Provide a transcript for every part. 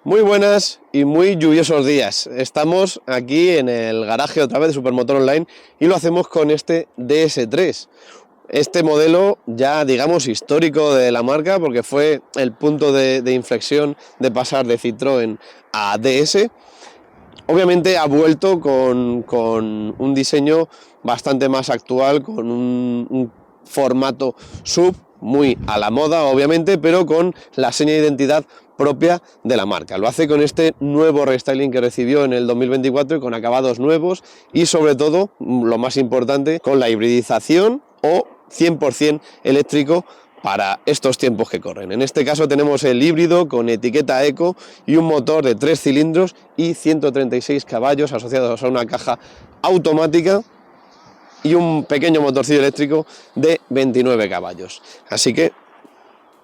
Muy buenas y muy lluviosos días. Estamos aquí en el garaje otra vez de Supermotor Online y lo hacemos con este DS3. Este modelo ya digamos histórico de la marca porque fue el punto de inflexión de pasar de Citroën a DS. Obviamente ha vuelto con un diseño bastante más actual, con un formato sub muy a la moda obviamente, pero con la seña de identidad propia de la marca. Lo hace con este nuevo restyling que recibió en el 2024 y con acabados nuevos y sobre todo, lo más importante, con la hibridización o 100% eléctrico para estos tiempos que corren. En este caso tenemos el híbrido con etiqueta eco y un motor de 3 cilindros y 136 caballos asociados a una caja automática y un pequeño motorcillo eléctrico de 29 caballos. Así que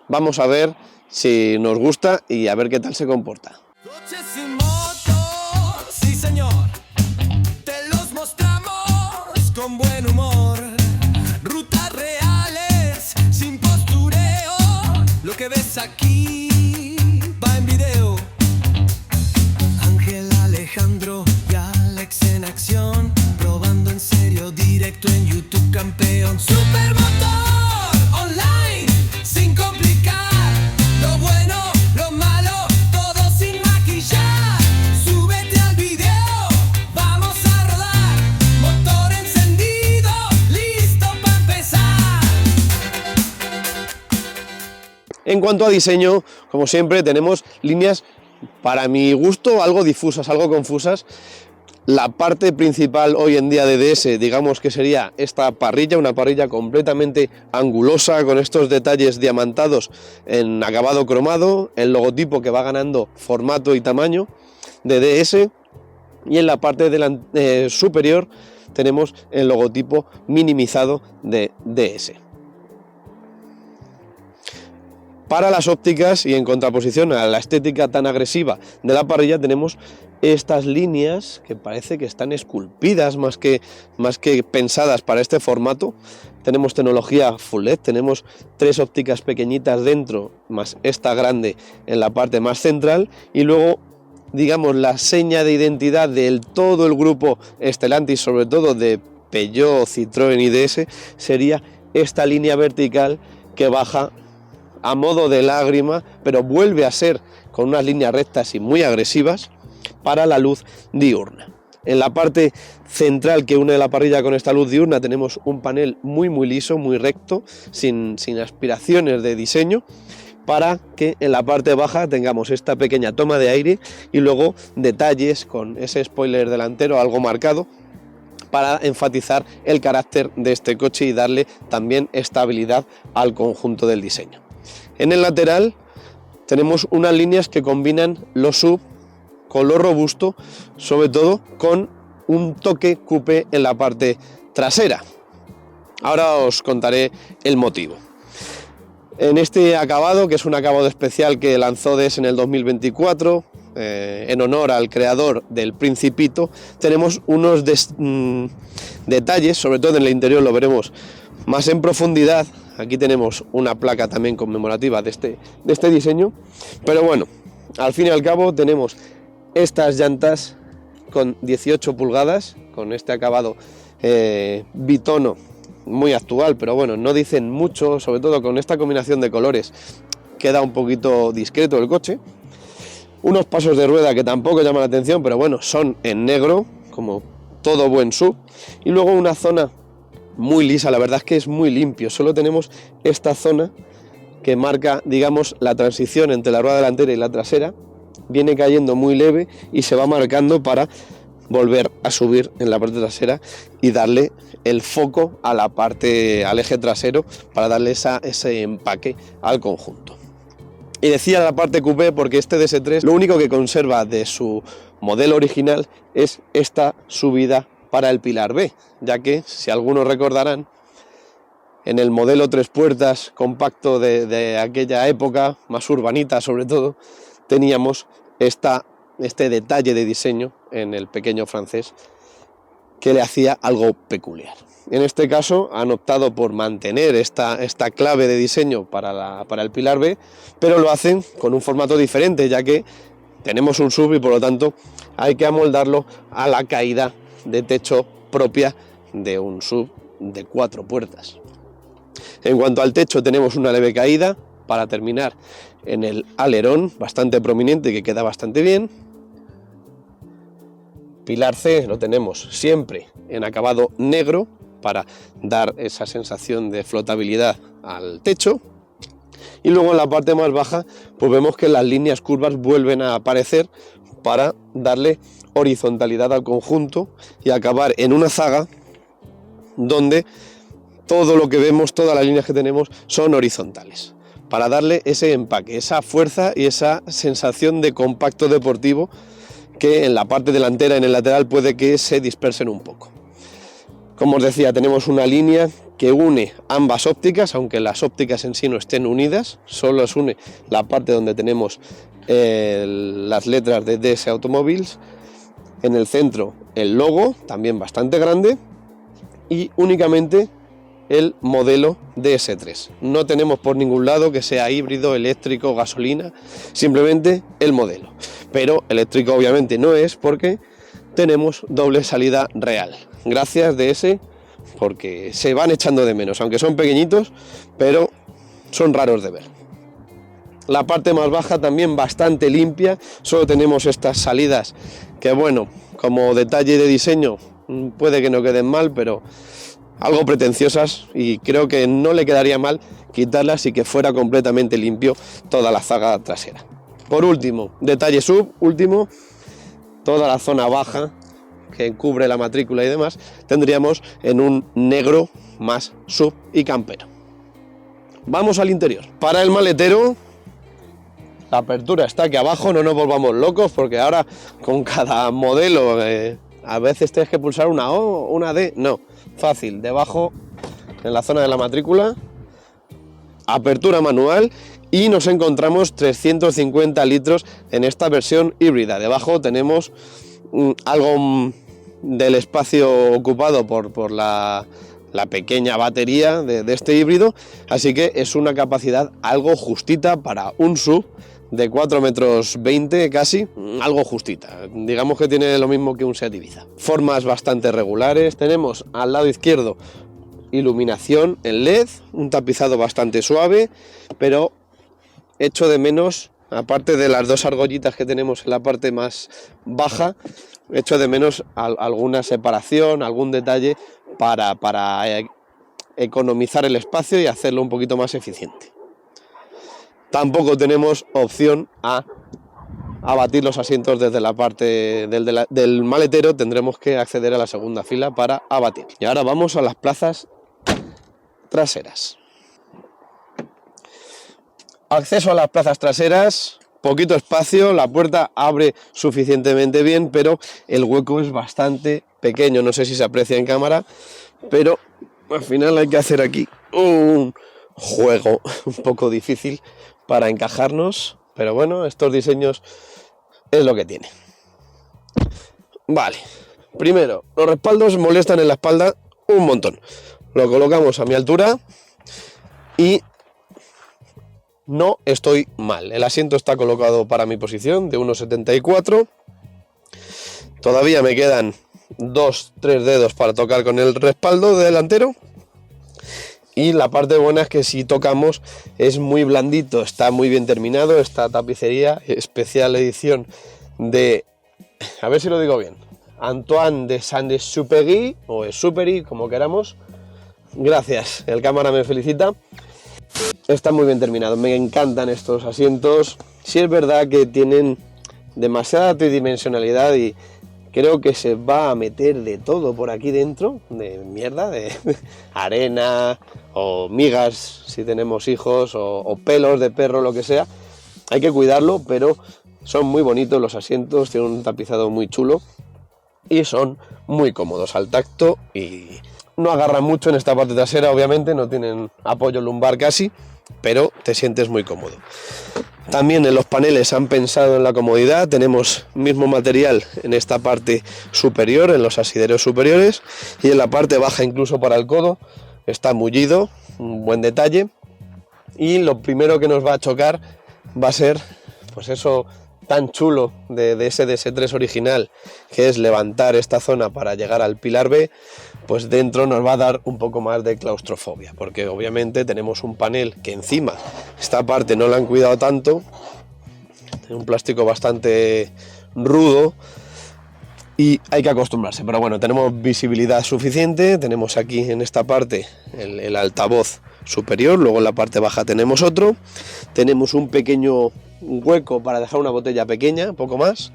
vamos a ver si nos gusta y a ver qué tal se comporta. Coches y motos, sí señor, te los mostramos con buen humor. Rutas reales, sin postureo, lo que ves aquí va en video. Ángel, Alejandro y Alex en acción, probando en serio, directo en YouTube, campeón. Supermotor Online, sin complicar. Lo bueno, lo malo, todo sin maquillar. Súbete al video, vamos a rodar. Motor encendido, listo para empezar. En cuanto a diseño, como siempre, tenemos líneas, para mi gusto, algo difusas, algo confusas. La parte principal hoy en día de DS, digamos que sería esta parrilla, una parrilla completamente angulosa, con estos detalles diamantados en acabado cromado, el logotipo que va ganando formato y tamaño de DS, y en la parte superior tenemos el logotipo minimizado de DS. Para las ópticas y en contraposición a la estética tan agresiva de la parrilla tenemos estas líneas que parece que están esculpidas más que pensadas para este formato. Tenemos tecnología Full LED, tenemos 3 ópticas pequeñitas dentro más esta grande en la parte más central y luego digamos la seña de identidad del todo el grupo Stellantis, sobre todo de Peugeot, Citroën y DS, sería esta línea vertical que baja a modo de lágrima, pero vuelve a ser con unas líneas rectas y muy agresivas para la luz diurna. En la parte central que une la parrilla con esta luz diurna tenemos un panel muy liso, muy recto, sin aspiraciones de diseño, para que en la parte baja tengamos esta pequeña toma de aire y luego detalles con ese spoiler delantero algo marcado, para enfatizar el carácter de este coche y darle también estabilidad al conjunto del diseño. En el lateral tenemos unas líneas que combinan lo sub con lo robusto, sobre todo con un toque coupé en la parte trasera. Ahora os contaré el motivo. En este acabado, que es un acabado especial que lanzó DS en el 2024, en honor al creador del Principito, tenemos unos detalles, sobre todo en el interior lo veremos más en profundidad. Aquí tenemos una placa también conmemorativa de este diseño, pero bueno, al fin y al cabo tenemos estas llantas con 18 pulgadas, con este acabado bitono muy actual, pero bueno, no dicen mucho, sobre todo con esta combinación de colores, queda un poquito discreto el coche. Unos pasos de rueda que tampoco llaman la atención, pero bueno, son en negro, como todo buen sub, y luego una zona muy lisa, la verdad es que es muy limpio, solo tenemos esta zona que marca, digamos, la transición entre la rueda delantera y la trasera, viene cayendo muy leve y se va marcando para volver a subir en la parte trasera y darle el foco a la parte, al eje trasero, para darle ese empaque al conjunto. Y decía la parte coupé porque este DS3 lo único que conserva de su modelo original es esta subida para el pilar B, ya que, si algunos recordarán, en el modelo 3 puertas compacto de aquella época, más urbanita sobre todo, teníamos este detalle de diseño en el pequeño francés que le hacía algo peculiar. En este caso han optado por mantener esta clave de diseño para el pilar B, pero lo hacen con un formato diferente, ya que tenemos un SUV y por lo tanto hay que amoldarlo a la caída de techo propia de un SUV de 4 puertas. En cuanto al techo, tenemos una leve caída para terminar en el alerón, bastante prominente, que queda bastante bien. Pilar C lo tenemos siempre en acabado negro para dar esa sensación de flotabilidad al techo. Y luego en la parte más baja pues vemos que las líneas curvas vuelven a aparecer para darle horizontalidad al conjunto y acabar en una zaga donde todo lo que vemos, todas las líneas que tenemos son horizontales, para darle ese empaque, esa fuerza y esa sensación de compacto deportivo que en la parte delantera, en el lateral, puede que se dispersen un poco. Como os decía, tenemos una línea que une ambas ópticas, aunque las ópticas en sí no estén unidas, solo os une la parte donde tenemos las letras de DS Automobiles. En el centro el logo, también bastante grande, y únicamente el modelo DS3. No tenemos por ningún lado que sea híbrido, eléctrico, gasolina, simplemente el modelo. Pero eléctrico obviamente no es, porque tenemos doble salida real. Gracias DS, porque se van echando de menos, aunque son pequeñitos, pero son raros de ver. La parte más baja también bastante limpia, solo tenemos estas salidas que, bueno, como detalle de diseño puede que no queden mal, pero algo pretenciosas, y creo que no le quedaría mal quitarlas y que fuera completamente limpio toda la zaga trasera. Por último, detalle último, toda la zona baja que cubre la matrícula y demás tendríamos en un negro más SUV y campero. Vamos al interior. Para el maletero, la apertura está aquí abajo, no nos volvamos locos, porque ahora con cada modelo a veces tienes que pulsar una O, una D, no, fácil, debajo en la zona de la matrícula, apertura manual, y nos encontramos 350 litros en esta versión híbrida. Debajo tenemos algo del espacio ocupado por la pequeña batería de este híbrido, así que es una capacidad algo justita para un SUV de 4,20 metros casi, algo justita, digamos que tiene lo mismo que un Seat Ibiza. Formas bastante regulares, tenemos al lado izquierdo iluminación en LED, un tapizado bastante suave, pero echo de menos, aparte de las 2 argollitas que tenemos en la parte más baja, echo de menos alguna separación, algún detalle para economizar el espacio y hacerlo un poquito más eficiente. Tampoco tenemos opción a abatir los asientos desde la parte del maletero, tendremos que acceder a la segunda fila para abatir. Y ahora vamos a las plazas traseras. Acceso a las plazas traseras, poquito espacio, la puerta abre suficientemente bien, pero el hueco es bastante pequeño, no sé si se aprecia en cámara, pero al final hay que hacer aquí un juego un poco difícil para encajarnos, pero bueno, estos diseños es lo que tiene. Vale, primero, los respaldos molestan en la espalda un montón. Lo colocamos a mi altura y no estoy mal. El asiento está colocado para mi posición de 1,74. Todavía me quedan 2-3 dedos para tocar con el respaldo delantero. Y la parte buena es que si tocamos es muy blandito, está muy bien terminado. Esta tapicería, especial edición de, a ver si lo digo bien, Antoine de Saint-Exupéry o Exupéry, como queramos. Gracias, el cámara me felicita. Está muy bien terminado, me encantan estos asientos. Sí es verdad que tienen demasiada tridimensionalidad y creo que se va a meter de todo por aquí dentro, de mierda, de arena o migas si tenemos hijos o pelos de perro, lo que sea. Hay que cuidarlo, pero son muy bonitos los asientos, tienen un tapizado muy chulo y son muy cómodos al tacto y no agarran mucho en esta parte trasera, obviamente, no tienen apoyo lumbar casi, pero te sientes muy cómodo. También en los paneles han pensado en la comodidad, tenemos mismo material en esta parte superior, en los asideros superiores, y en la parte baja incluso para el codo está mullido, un buen detalle. Y lo primero que nos va a chocar va a ser, pues eso, tan chulo de ese DS3 original, que es levantar esta zona para llegar al pilar B, pues dentro nos va a dar un poco más de claustrofobia, porque obviamente tenemos un panel que encima esta parte no la han cuidado tanto, tiene un plástico bastante rudo y hay que acostumbrarse, pero bueno, tenemos visibilidad suficiente, tenemos aquí en esta parte el altavoz superior, luego en la parte baja tenemos otro, tenemos un pequeño hueco para dejar una botella pequeña, poco más,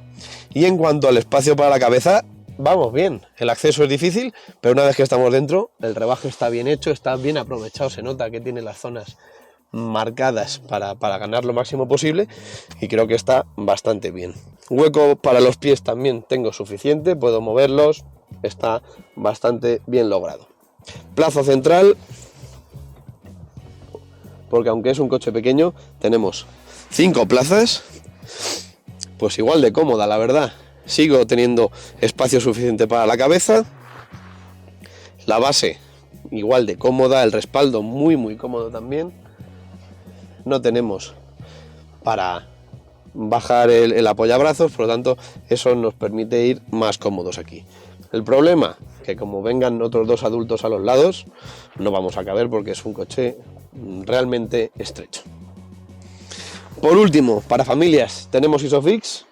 y en cuanto al espacio para la cabeza, vamos bien. El acceso es difícil, pero una vez que estamos dentro, el rebaje está bien hecho, está bien aprovechado, se nota que tiene las zonas marcadas para ganar lo máximo posible, y creo que está bastante bien. Hueco para los pies también tengo suficiente, puedo moverlos, está bastante bien logrado. Plazo central, porque aunque es un coche pequeño, tenemos 5 plazas, pues igual de cómoda, la verdad. Sigo teniendo espacio suficiente para la cabeza, la base igual de cómoda, el respaldo muy cómodo también. No tenemos para bajar el apoyabrazos, por lo tanto eso nos permite ir más cómodos aquí. El problema, que como vengan otros 2 adultos a los lados, no vamos a caber porque es un coche realmente estrecho. Por último, para familias tenemos Isofix,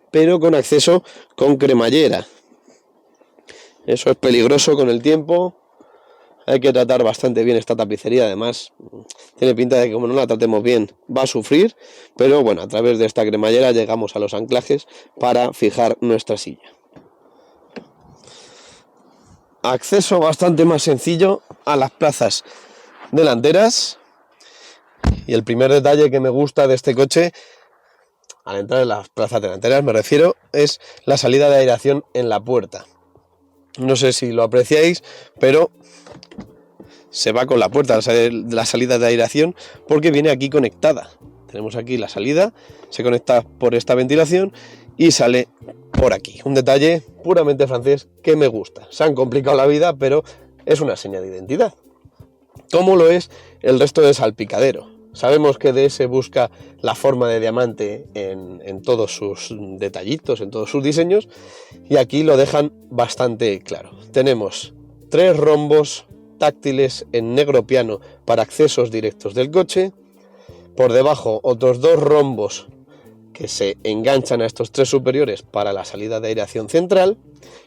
pero con acceso con cremallera. Eso es peligroso con el tiempo, hay que tratar bastante bien esta tapicería, además tiene pinta de que como no la tratemos bien va a sufrir, pero bueno, a través de esta cremallera llegamos a los anclajes para fijar nuestra silla. Acceso bastante más sencillo a las plazas delanteras, y el primer detalle que me gusta de este coche al entrar en las plazas delanteras, me refiero, es la salida de aireación en la puerta. No sé si lo apreciáis, pero se va con la puerta la salida de aireación, porque viene aquí conectada. Tenemos aquí la salida, se conecta por esta ventilación y sale por aquí. Un detalle puramente francés que me gusta. Se han complicado la vida, pero es una seña de identidad. Como lo es el resto del salpicadero. Sabemos que DS busca la forma de diamante en todos sus detallitos, en todos sus diseños, y aquí lo dejan bastante claro. Tenemos 3 rombos táctiles en negro piano para accesos directos del coche, por debajo otros 2 rombos que se enganchan a estos 3 superiores para la salida de aireación central,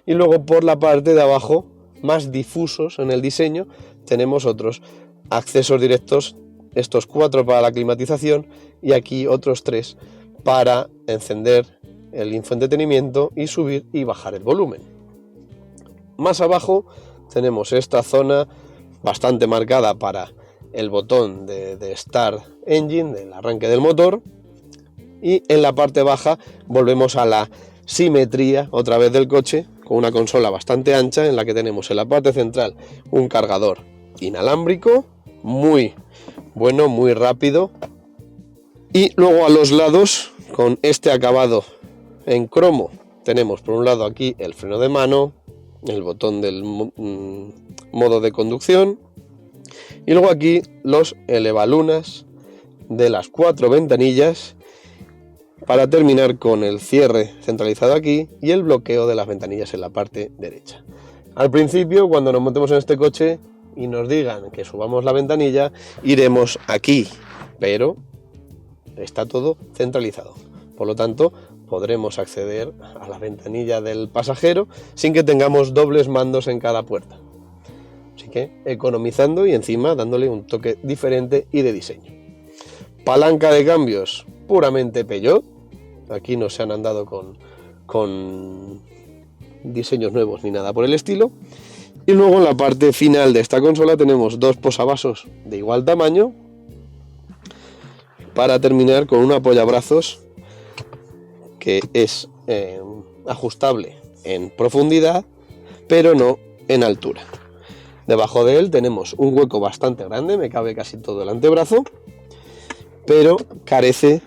y luego por la parte de abajo, más difusos en el diseño, tenemos otros accesos directos, estos 4 para la climatización y aquí otros 3 para encender el infoentretenimiento y subir y bajar el volumen. Más abajo tenemos esta zona bastante marcada para el botón de Start Engine, del arranque del motor, y en la parte baja volvemos a la simetría otra vez del coche, con una consola bastante ancha en la que tenemos en la parte central un cargador inalámbrico muy bueno, muy rápido, y luego a los lados, con este acabado en cromo, tenemos por un lado aquí el freno de mano, el botón del modo de conducción, y luego aquí los elevalunas de las 4 ventanillas, para terminar con el cierre centralizado aquí y el bloqueo de las ventanillas en la parte derecha. Al principio, cuando nos montemos en este coche y nos digan que subamos la ventanilla, iremos aquí, pero está todo centralizado. Por lo tanto, podremos acceder a la ventanilla del pasajero sin que tengamos dobles mandos en cada puerta. Así que economizando y encima dándole un toque diferente y de diseño. Palanca de cambios puramente Peugeot. Aquí no se han andado con diseños nuevos ni nada por el estilo. Y luego en la parte final de esta consola tenemos 2 posavasos de igual tamaño, para terminar con un apoyabrazos que es ajustable en profundidad, pero no en altura. Debajo de él tenemos un hueco bastante grande, me cabe casi todo el antebrazo, pero carece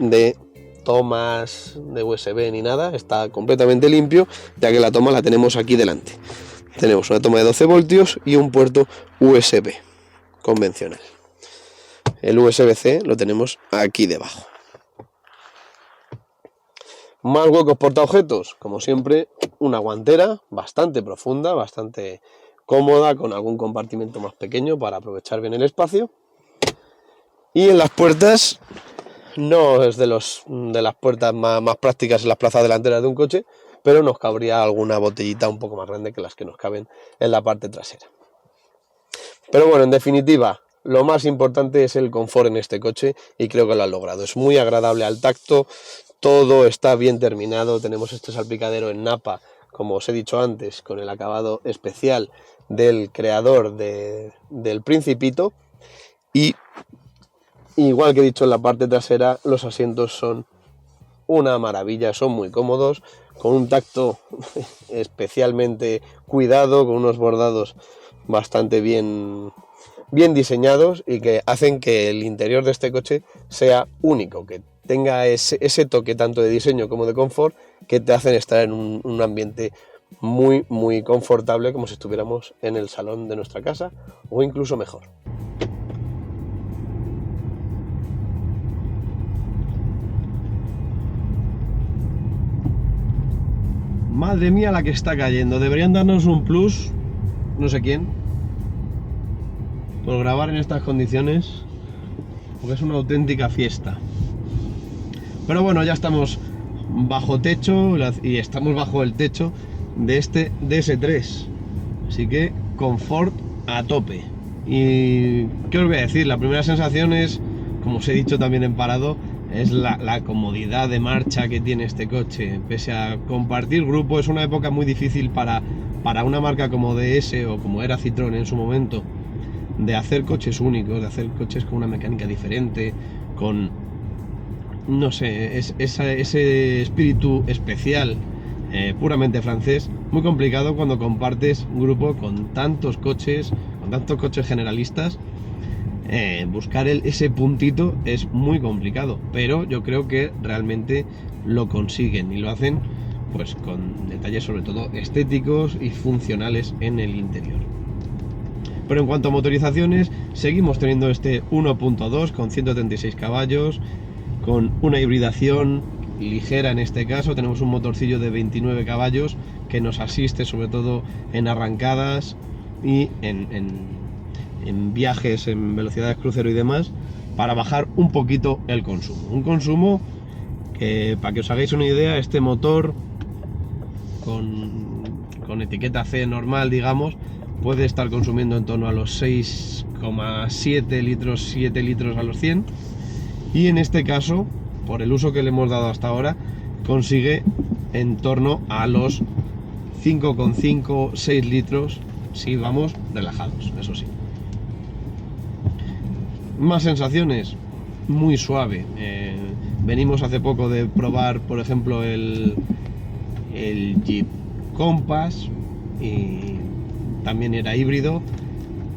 de tomas de USB ni nada, está completamente limpio, ya que la toma la tenemos aquí delante. Tenemos una toma de 12 voltios y un puerto USB convencional. El USB-C lo tenemos aquí debajo. Más huecos portaobjetos, como siempre, una guantera bastante profunda, bastante cómoda, con algún compartimento más pequeño para aprovechar bien el espacio. Y en las puertas, no es de las puertas más prácticas en las plazas delanteras de un coche, pero nos cabría alguna botellita un poco más grande que las que nos caben en la parte trasera. Pero bueno, en definitiva, lo más importante es el confort en este coche y creo que lo han logrado. Es muy agradable al tacto, todo está bien terminado, tenemos este salpicadero en napa, como os he dicho antes, con el acabado especial del creador del Principito, y igual que he dicho en la parte trasera, los asientos son una maravilla, son muy cómodos, con un tacto especialmente cuidado, con unos bordados bastante bien diseñados y que hacen que el interior de este coche sea único, que tenga ese toque tanto de diseño como de confort que te hacen estar en un ambiente muy, muy confortable, como si estuviéramos en el salón de nuestra casa o incluso mejor. Madre mía la que está cayendo, deberían darnos un plus, no sé quién, por grabar en estas condiciones, porque es una auténtica fiesta. Pero bueno, ya estamos bajo techo y estamos bajo el techo de este DS3, así que confort a tope. Y ¿qué os voy a decir? La primera sensación es, como os he dicho también en parado, es la comodidad de marcha que tiene este coche. Pese a compartir grupo, es una época muy difícil para una marca como DS o como era Citroën en su momento, de hacer coches únicos, de hacer coches con una mecánica diferente, con, no sé, ese espíritu especial, puramente francés. Muy complicado cuando compartes grupo con tantos coches generalistas. Buscar ese puntito es muy complicado, pero yo creo que realmente lo consiguen y lo hacen pues con detalles sobre todo estéticos y funcionales en el interior. Pero en cuanto a motorizaciones, seguimos teniendo este 1.2 con 136 caballos, con una hibridación ligera en este caso. Tenemos un motorcillo de 29 caballos que nos asiste sobre todo en arrancadas y en viajes en velocidades crucero y demás, para bajar un poquito el consumo. Un consumo que, para que os hagáis una idea, este motor con etiqueta C normal, digamos, puede estar consumiendo en torno a los 6,7 litros, 7 litros a los 100, y en este caso, por el uso que le hemos dado hasta ahora, consigue en torno a los 5,5, 6 litros si vamos relajados, eso sí. Más sensaciones, muy suave. Venimos hace poco de probar, por ejemplo, el Jeep Compass, y también era híbrido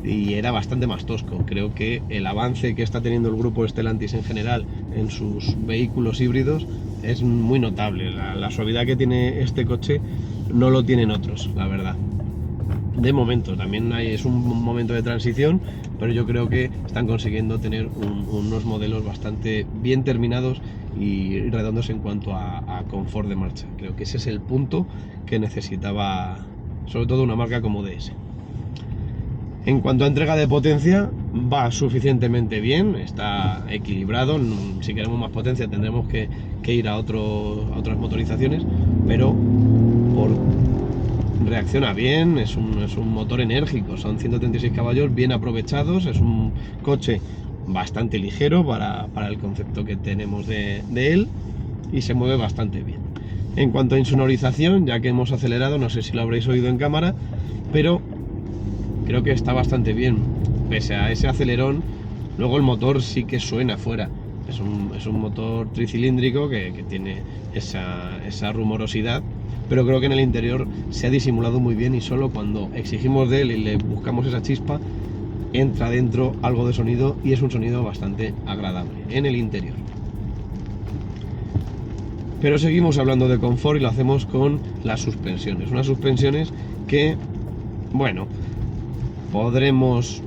y era bastante más tosco. Creo que el avance que está teniendo el grupo Stellantis en general en sus vehículos híbridos es muy notable. La suavidad que tiene este coche no lo tienen otros, la verdad. De momento, también es un momento de transición, pero yo creo que están consiguiendo tener unos modelos bastante bien terminados y redondos en cuanto a confort de marcha. Creo que ese es el punto que necesitaba, sobre todo, una marca como DS. En cuanto a entrega de potencia, va suficientemente bien, está equilibrado. Si queremos más potencia tendremos que ir a otras motorizaciones, pero reacciona bien, es un motor enérgico, son 136 caballos bien aprovechados, es un coche bastante ligero para el concepto que tenemos de él, y se mueve bastante bien. En cuanto a insonorización, ya que hemos acelerado, no sé si lo habréis oído en cámara, pero creo que está bastante bien. Pese a ese acelerón, luego el motor sí que suena fuera. Es un motor tricilíndrico que tiene esa rumorosidad, pero creo que en el interior se ha disimulado muy bien, y solo cuando exigimos de él y le buscamos esa chispa, entra dentro algo de sonido, y es un sonido bastante agradable en el interior. Pero seguimos hablando de confort y lo hacemos con las suspensiones. Unas suspensiones que, bueno, podremos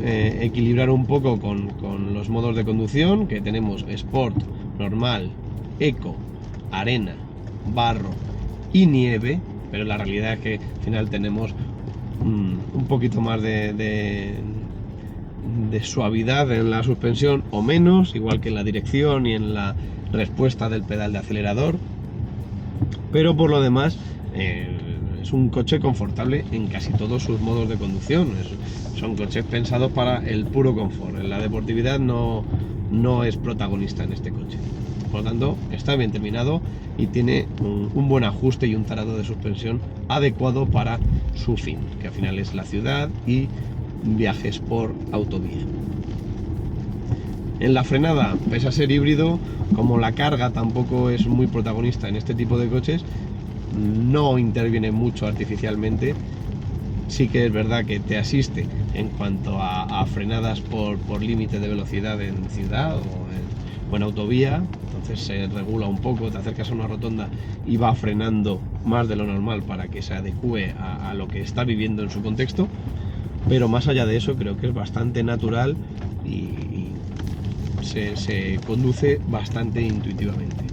equilibrar un poco con los modos de conducción que tenemos: Sport, Normal, Eco, Arena barro y nieve, pero la realidad es que al final tenemos un poquito más de suavidad en la suspensión o menos, igual que en la dirección y en la respuesta del pedal de acelerador, pero por lo demás es un coche confortable en casi todos sus modos de conducción. Son coches pensados para el puro confort. La deportividad no es protagonista en este coche. Por lo tanto, está bien terminado y tiene un buen ajuste y un tarado de suspensión adecuado para su fin, que al final es la ciudad y viajes por autovía. En la frenada, pese a ser híbrido, como la carga tampoco es muy protagonista en este tipo de coches, no interviene mucho artificialmente. Sí que es verdad que te asiste en cuanto a frenadas por límite de velocidad en ciudad o en autovía, entonces se regula un poco, te acercas a una rotonda y va frenando más de lo normal para que se adecue a lo que está viviendo en su contexto, pero más allá de eso creo que es bastante natural y se conduce bastante intuitivamente.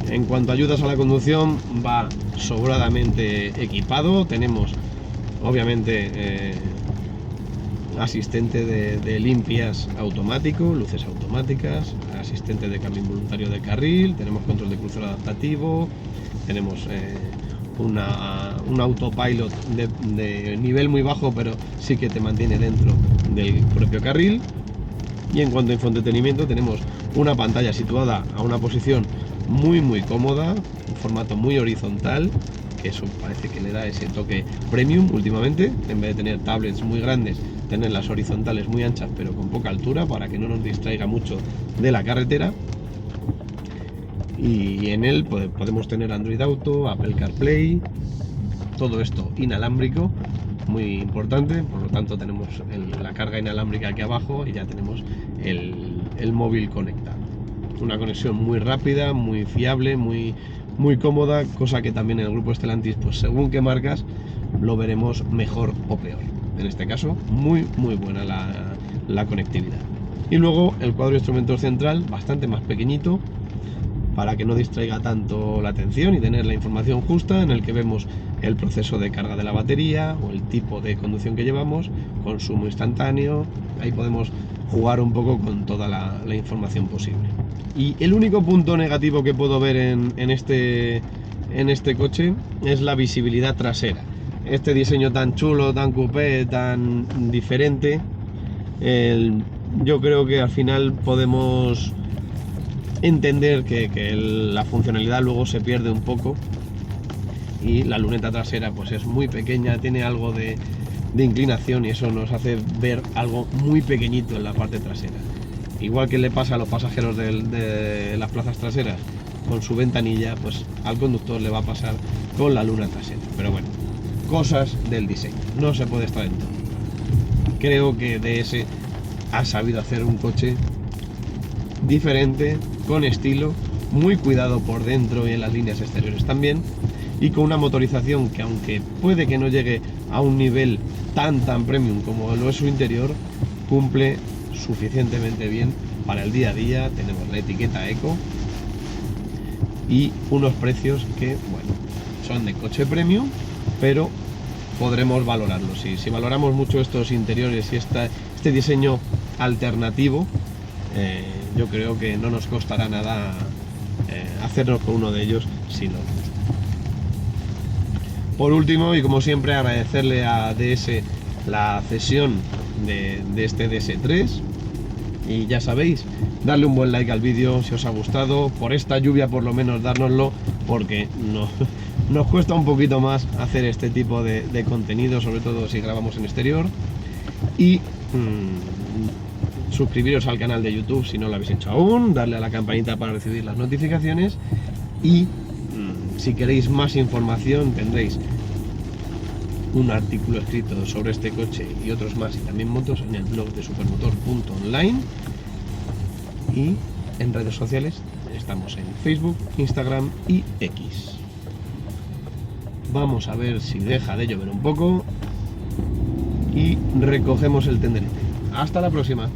En cuanto a ayudas a la conducción, va sobradamente equipado. Tenemos obviamente asistente de limpias automático, luces automáticas, asistente de cambio involuntario de carril, tenemos control de crucero adaptativo, tenemos un autopilot de nivel muy bajo, pero sí que te mantiene dentro del propio carril. Y en cuanto a infoentretenimiento, tenemos una pantalla situada a una posición muy cómoda, un formato muy horizontal, que eso parece que le da ese toque premium últimamente. En vez de tener tablets muy grandes, tener las horizontales muy anchas pero con poca altura para que no nos distraiga mucho de la carretera. Y en él podemos tener Android Auto, Apple CarPlay, todo esto inalámbrico, muy importante. Por lo tanto tenemos la carga inalámbrica aquí abajo y ya tenemos el móvil conectado. Una conexión muy rápida, muy fiable, muy cómoda, cosa que también en el grupo Stellantis, pues según qué marcas, lo veremos mejor o peor. En este caso, muy buena la conectividad. Y luego el cuadro de instrumentos central, bastante más pequeñito, para que no distraiga tanto la atención y tener la información justa, en el que vemos el proceso de carga de la batería o el tipo de conducción que llevamos, consumo instantáneo. Ahí podemos jugar un poco con toda la información posible. Y el único punto negativo que puedo ver en este coche es la visibilidad trasera. Este diseño tan chulo, tan coupé, tan diferente, yo creo que al final podemos entender que la funcionalidad luego se pierde un poco, y la luneta trasera pues es muy pequeña, tiene algo de inclinación y eso nos hace ver algo muy pequeñito en la parte trasera. Igual que le pasa a los pasajeros de las plazas traseras con su ventanilla, pues al conductor le va a pasar con la luna trasera. Pero bueno, cosas del diseño, no se puede estar en todo. Creo que DS ha sabido hacer un coche diferente, con estilo, muy cuidado por dentro y en las líneas exteriores también, y con una motorización que, aunque puede que no llegue a un nivel tan premium como lo es su interior, cumple suficientemente bien para el día a día. Tenemos la etiqueta Eco y unos precios que, bueno, son de coche premium, pero podremos valorarlos. Si valoramos mucho estos interiores y este diseño alternativo, yo creo que no nos costará nada hacernos con uno de ellos si nos gusta. Por último, y como siempre, agradecerle a DS la cesión de este DS3, y ya sabéis, darle un buen like al vídeo si os ha gustado. Por esta lluvia por lo menos dárnoslo, porque nos cuesta un poquito más hacer este tipo de contenido, sobre todo si grabamos en exterior. Y suscribiros al canal de YouTube si no lo habéis hecho aún, darle a la campanita para recibir las notificaciones, y si queréis más información tendréis un artículo escrito sobre este coche y otros más y también motos en el blog de supermotor.online, y en redes sociales estamos en Facebook, Instagram y X. Vamos a ver si deja de llover un poco y recogemos el Tenerife. Hasta la próxima.